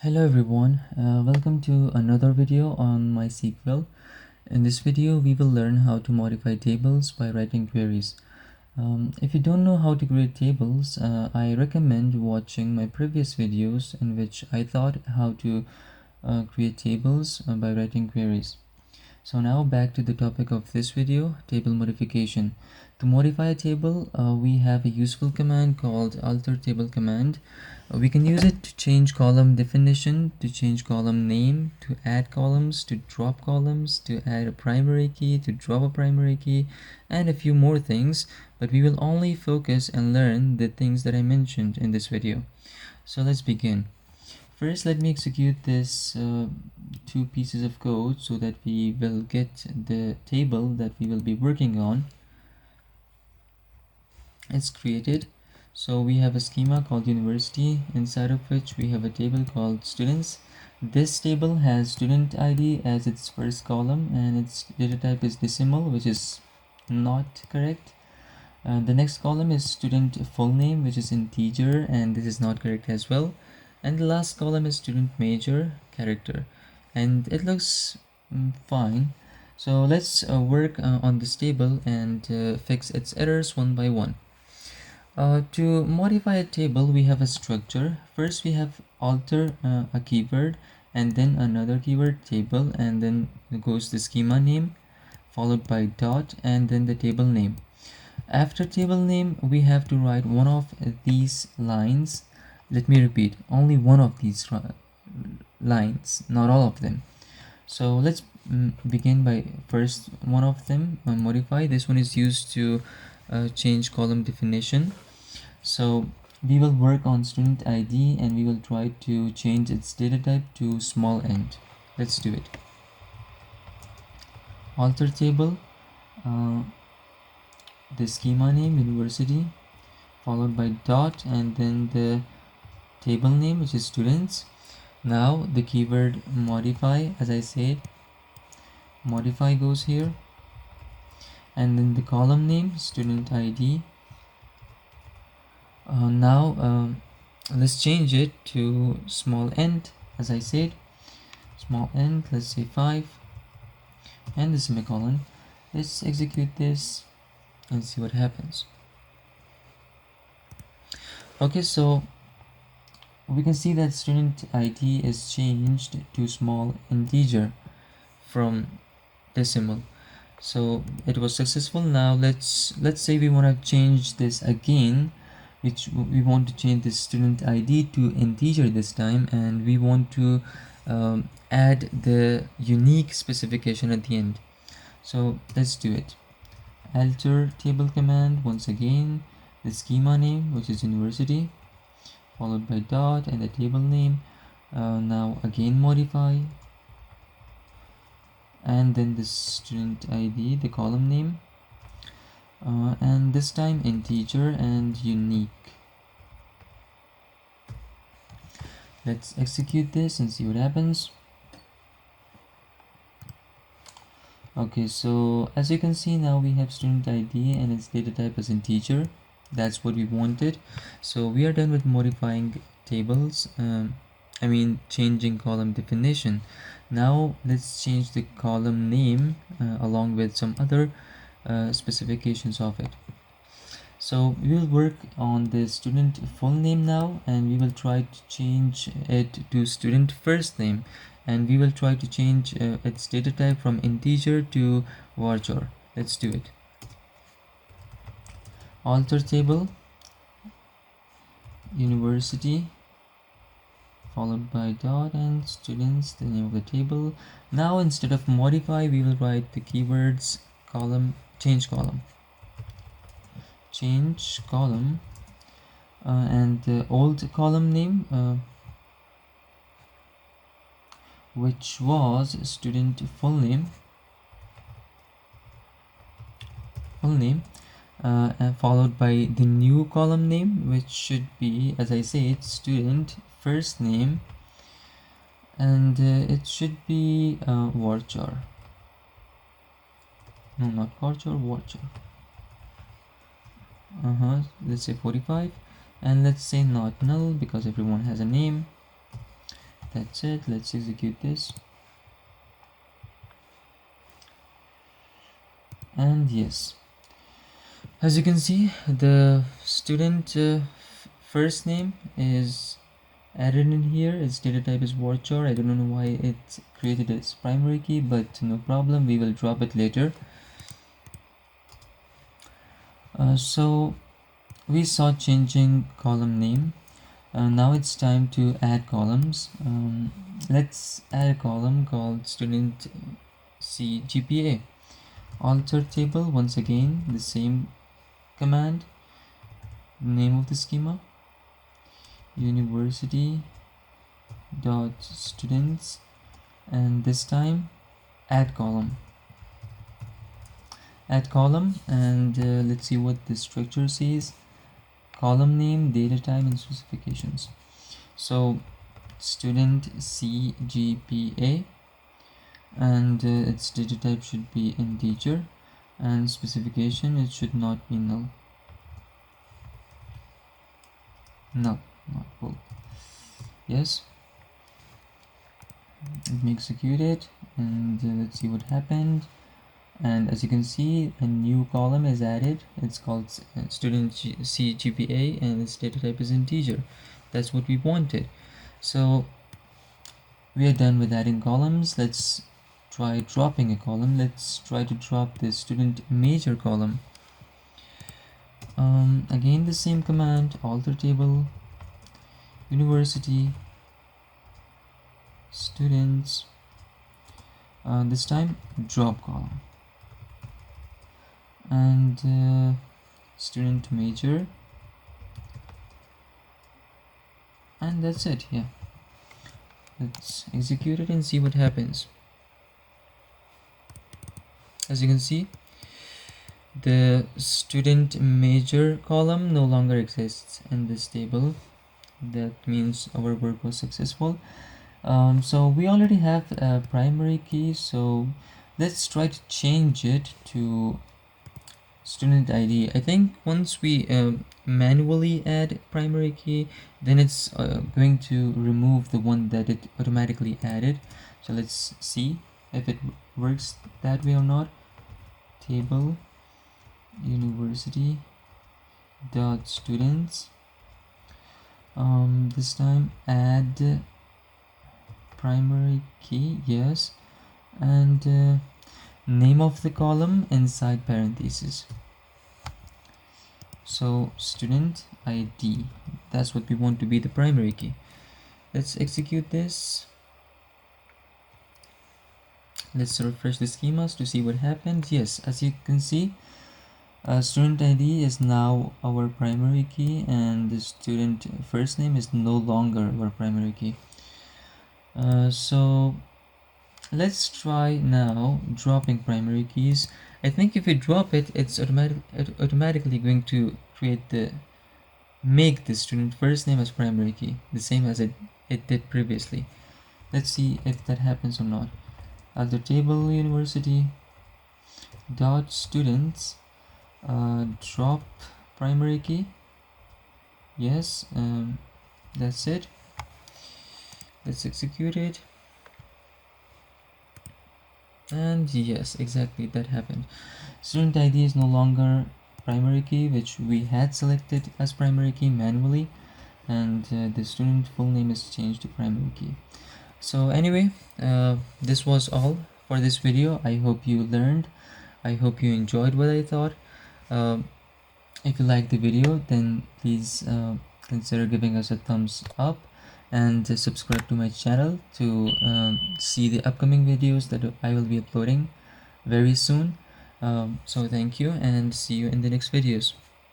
Hello everyone, welcome to another video on MySQL. In this video, we will learn how to modify tables by writing queries. If you don't know how to create tables, I recommend watching my previous videos in which I taught how to create tables by writing queries. So now back to the topic of this video, table modification. To modify a table, we have a useful command called alter table command. We can use it to change column definition, to change column name, to add columns, to drop columns, to add a primary key, to drop a primary key, and a few more things, but we will only focus and learn the things that I mentioned in this video. So let's begin. First, let me execute this two pieces of code so that we will get the table that we will be working on. It's created. So we have a schema called university, inside of which we have a table called students. This table has student ID as its first column and its data type is decimal, which is not correct. The next column is student full name, which is integer, and this is not correct as well. And the last column is student major character, and it looks fine. So let's work on this table and fix its errors one by one. To modify a table, we have a structure. First we have alter a keyword, and then another keyword table, and then goes the schema name followed by dot, and then the table name. After table name, we have to write one of these lines. Let me repeat, only one of these lines, not all of them. So let's begin by first one of them, modify. This one is used to change column definition. So we will work on student ID and we will try to change its data type to smallint. Let's do it. Alter table, the schema name university followed by dot, and then the table name, which is students. Now the keyword modify, as I said, modify goes here, and then the column name student ID. Now let's change it to smallint, as I said, smallint, let's say 5, and the semicolon. Let's execute this and see what happens. Okay, so we can see that student ID is changed to small integer from decimal. So it was successful. Now let's say we want to change this again, which we want to change this student ID to integer this time, and we want to add the unique specification at the end. So let's do it. Alter table command, once again the schema name, which is university, followed by dot and the table name. Now again modify, and then the student ID, the column name, and this time integer and unique. Let's execute this and see what happens. Okay, so as you can see, now we have student ID and its data type as integer. That's what we wanted. So we are done with modifying tables, changing column definition. Now let's change the column name along with some other specifications of it. So we will work on the student full name now, and we will try to change it to student first name, and we will try to change its data type from integer to varchar. Let's do it. Alter table university followed by dot and students, the name of the table. Now instead of modify, we will write the keywords column, change column, and the old column name, which was student full name, and followed by the new column name, which should be, as I said, student first name, and it should be varchar. No, not varchar, varchar. Let's say 45, and let's say not null because everyone has a name. That's it. Let's execute this. And yes, as you can see, the student first name is added in here. Its data type is varchar. I don't know why it created its primary key, but no problem, we will drop it later. So we saw changing column name. Now it's time to add columns. Let's add a column called student C GPA. Alter table, once again the same command, name of the schema, university.students, and this time add column. And let's see what the structure says. Column name, data type, and specifications. So student CGPA, and its data type should be integer, and specification, it should not be null, not full. Yes, let me execute it, and let's see what happened. And as you can see, a new column is added. It's called student CGPA, and its data type is integer. That's what we wanted. So we are done with adding columns. Let's try dropping a column. Let's try to drop the student major column. Again the same command, alter table, university students, this time drop column, and student major, and that's it. Yeah, let's execute it and see what happens. As you can see, the student major column no longer exists in this table. That means our work was successful. So we already have a primary key, so let's try to change it to student ID. I think once we manually add primary key, then it's going to remove the one that it automatically added. So let's see if it works that way or not. Table university dot students, this time add primary key, yes, and name of the column inside parentheses. So student ID, that's what we want to be the primary key. Let's execute this. Let's refresh the schemas to see what happened. Yes, as you can see, student ID is now our primary key, and the student first name is no longer our primary key. So let's try now dropping primary keys. I think if we drop it, it's automatically going to make the student first name as primary key, the same as it did previously. Let's see if that happens or not. Alter table university dot students, drop primary key. Yes, that's it. Let's execute it, and yes, exactly, that happened. Student ID is no longer primary key, which we had selected as primary key manually, and the student full name is changed to primary key. So anyway, this was all for this video. I hope you learned, I hope you enjoyed what I thought. If you liked the video, then please consider giving us a thumbs up, and subscribe to my channel to see the upcoming videos that I will be uploading very soon. So thank you, and see you in the next videos.